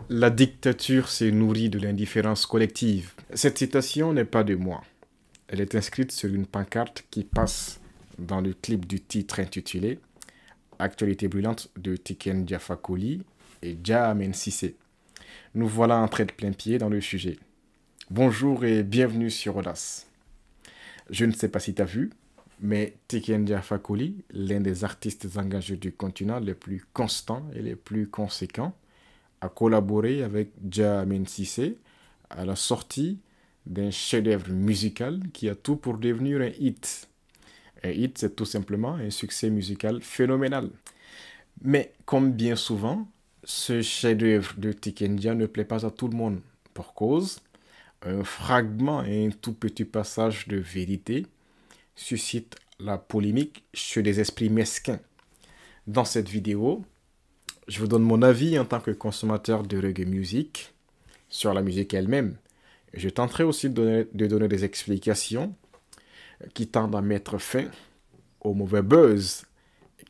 La dictature s'est nourrie de l'indifférence collective. Cette citation n'est pas de moi. Elle est inscrite sur une pancarte qui passe dans le clip du titre intitulé Actualité brûlante de Tiken Jah Fakoly et Jah Amen Cissé. Nous voilà entrés de plein pied dans le sujet. Bonjour et bienvenue sur Audace. Je ne sais pas si tu as vu, mais Tiken Jah Fakoly, l'un des artistes engagés du continent les plus constants et les plus conséquents, a collaboré avec Jah Amen Cissé à la sortie d'un chef-d'œuvre musical qui a tout pour devenir un hit. Un hit, c'est tout simplement un succès musical phénoménal. Mais comme bien souvent, ce chef-d'œuvre de Tiken Jah ne plaît pas à tout le monde. Pour cause, un fragment et un tout petit passage de vérité suscite la polémique chez des esprits mesquins. Dans cette vidéo, je vous donne mon avis en tant que consommateur de reggae music sur la musique elle-même. Je tenterai aussi de donner des explications qui tendent à mettre fin au mauvais buzz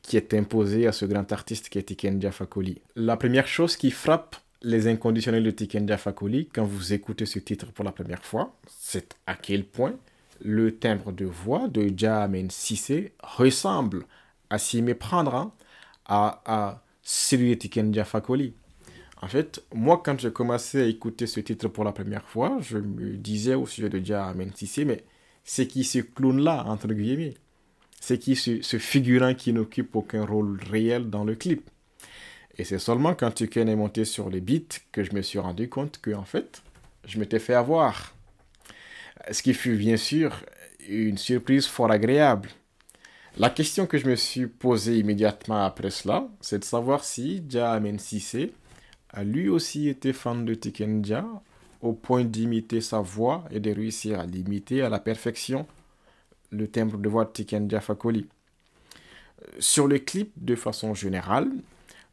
qui est imposé à ce grand artiste qui est Tiken Jah Fakoly. La première chose qui frappe les inconditionnels de Tiken Jah Fakoly quand vous écoutez ce titre pour la première fois, c'est à quel point le timbre de voix de Jah Amen Cissé ressemble à s'y méprendre à celui de Tiken Jah Fakoly. En fait, moi, quand j'ai commencé à écouter ce titre pour la première fois, je me disais au sujet de Jah Amen Cissé, mais c'est qui ce clown-là, entre guillemets? C'est qui ce figurant qui n'occupe aucun rôle réel dans le clip? Et c'est seulement quand Tiken est monté sur les beats que je me suis rendu compte que, en fait, je m'étais fait avoir. Ce qui fut bien sûr une surprise fort agréable. La question que je me suis posée immédiatement après cela, c'est de savoir si Jah Amen Cissé a lui aussi été fan de Tiken Jah au point d'imiter sa voix et de réussir à l'imiter à la perfection le timbre de voix de Tiken Jah Fakoly. Sur le clip, de façon générale,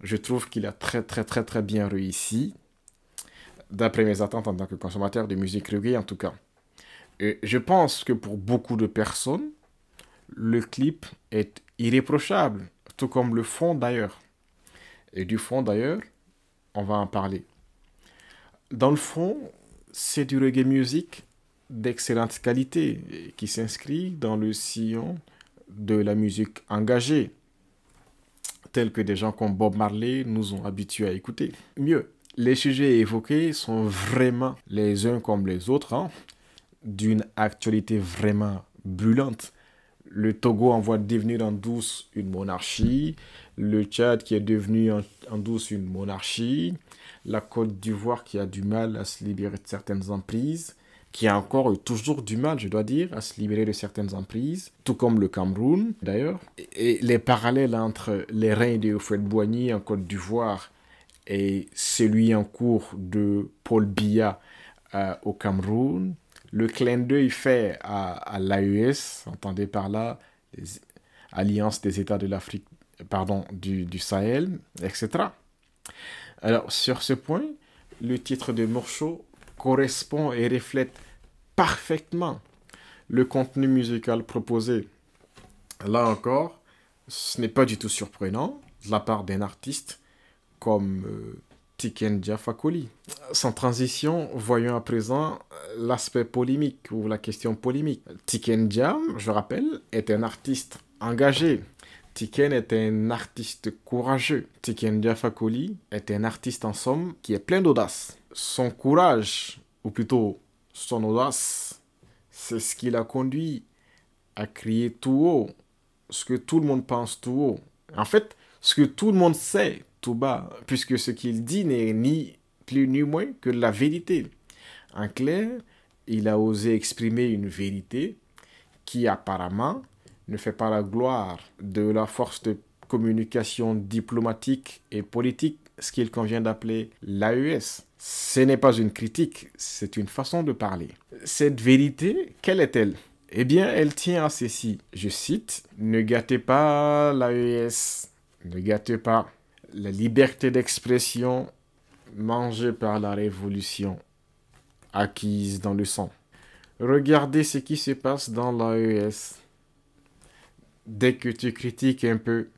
je trouve qu'il a très bien réussi, d'après mes attentes en tant que consommateur de musique reggae en tout cas. Et je pense que pour beaucoup de personnes, le clip est irréprochable, tout comme le fond d'ailleurs. Et du fond d'ailleurs, on va en parler. Dans le fond, c'est du reggae music d'excellente qualité qui s'inscrit dans le sillon de la musique engagée, telle que des gens comme Bob Marley nous ont habitués à écouter. Mieux, les sujets évoqués sont vraiment les uns comme les autres, hein, d'une actualité vraiment brûlante. Le Togo en voie de devenir en douce une monarchie, le Tchad qui est devenu en douce une monarchie, la Côte d'Ivoire qui a du mal à se libérer de certaines emprises, qui a encore toujours du mal, je dois dire, à se libérer de certaines emprises, tout comme le Cameroun d'ailleurs. Et les parallèles entre les règnes de Houphouët-Boigny en Côte d'Ivoire et celui en cours de Paul Biya au Cameroun, le clin d'œil fait à l'AES, entendez par là, les alliances des États de l'Afrique, pardon, du Sahel, etc. Alors, sur ce point, le titre de morceau correspond et reflète parfaitement le contenu musical proposé. Là encore, ce n'est pas du tout surprenant de la part d'un artiste comme Tiken Jah Fakoly. Sans transition, voyons à présent l'aspect polémique ou la question polémique. Tiken Jah, je rappelle, est un artiste engagé. Tiken est un artiste courageux. Tiken Jah Fakoly est un artiste en somme qui est plein d'audace. Son courage, ou plutôt son audace, c'est ce qui l'a conduit à crier tout haut, ce que tout le monde pense tout haut. En fait, ce que tout le monde sait tout bas, puisque ce qu'il dit n'est ni plus ni moins que la vérité. En clair, il a osé exprimer une vérité qui apparemment ne fait pas la gloire de la force de communication diplomatique et politique, ce qu'il convient d'appeler l'AES. Ce n'est pas une critique, c'est une façon de parler. Cette vérité, quelle est-elle? Eh bien, elle tient à ceci. Je cite, ne gâtez pas l'AES, ne gâtez pas la liberté d'expression mangée par la révolution, acquise dans le sang. Regardez ce qui se passe dans l'AES. Dès que tu critiques un peu,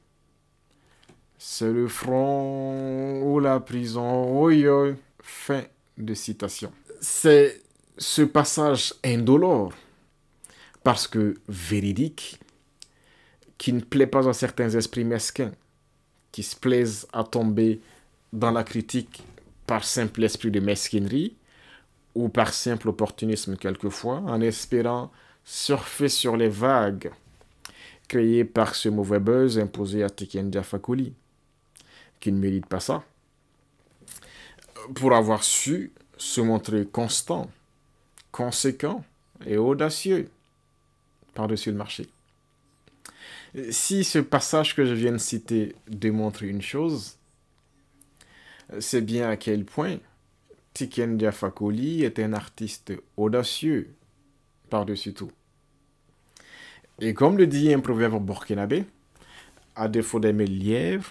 c'est le front ou la prison. Oui, oui. Fin de citation. C'est ce passage indolore, parce que véridique, qui ne plaît pas à certains esprits mesquins, qui se plaisent à tomber dans la critique par simple esprit de mesquinerie ou par simple opportunisme quelquefois, en espérant surfer sur les vagues créées par ce mauvais buzz imposé à Tiken Fakoly, qui ne mérite pas ça, pour avoir su se montrer constant, conséquent et audacieux par-dessus le marché. Si ce passage que je viens de citer démontre une chose, c'est bien à quel point Tiken Fakoly est un artiste audacieux par-dessus tout. Et comme le dit un proverbe burkinabé, à défaut d'aimer le lièvre,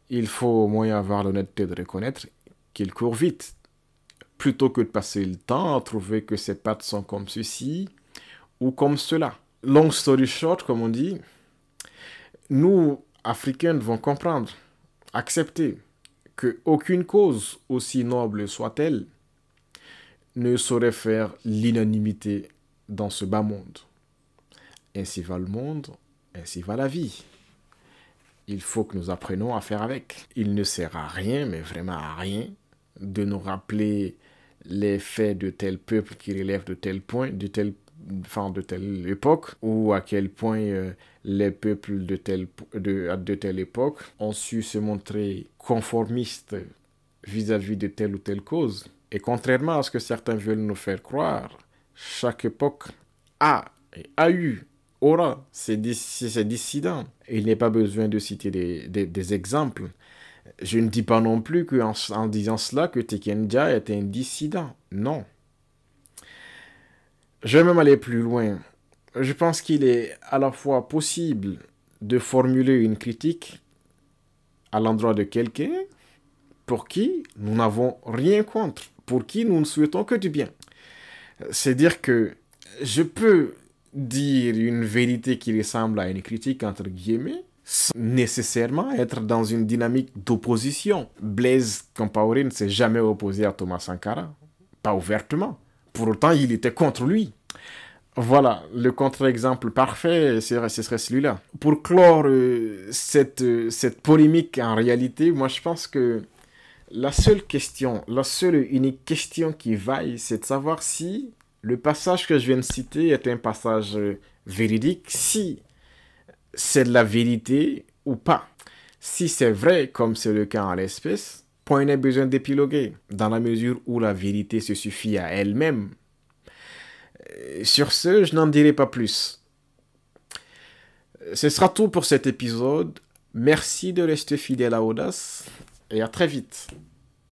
il faut au moins avoir l'honnêteté de reconnaître qu'il court vite, plutôt que de passer le temps à trouver que ses pattes sont comme ceci ou comme cela. Long story short, comme on dit, nous, Africains, devons comprendre, accepter qu'aucune cause, aussi noble soit-elle, ne saurait faire l'unanimité dans ce bas monde. Ainsi va le monde, ainsi va la vie. Il faut que nous apprenions à faire avec. Il ne sert à rien, mais vraiment à rien, de nous rappeler les faits de tel peuple qui relève de tel point, de telle époque, ou à quel point les peuples de telle époque ont su se montrer conformistes vis-à-vis de telle ou telle cause. Et contrairement à ce que certains veulent nous faire croire, chaque époque aura ses dissidents. Et il n'est pas besoin de citer des exemples. Je ne dis pas non plus en disant cela que Tiken Jah est un dissident. Non. Je vais même aller plus loin. Je pense qu'il est à la fois possible de formuler une critique à l'endroit de quelqu'un pour qui nous n'avons rien contre, pour qui nous ne souhaitons que du bien. C'est dire que je peux dire une vérité qui ressemble à une critique, entre guillemets, sans nécessairement être dans une dynamique d'opposition. Blaise Compaoré ne s'est jamais opposé à Thomas Sankara, pas ouvertement. Pour autant, il était contre lui. Voilà, le contre-exemple parfait, ce serait celui-là. Pour clore cette polémique, en réalité, moi je pense que la seule et unique question qui vaille, c'est de savoir si le passage que je viens de citer est un passage véridique, si c'est de la vérité ou pas. Si c'est vrai, comme c'est le cas en l'espèce, point n'est besoin d'épiloguer, dans la mesure où la vérité se suffit à elle-même. Sur ce, je n'en dirai pas plus. Ce sera tout pour cet épisode. Merci de rester fidèle à Audace et à très vite.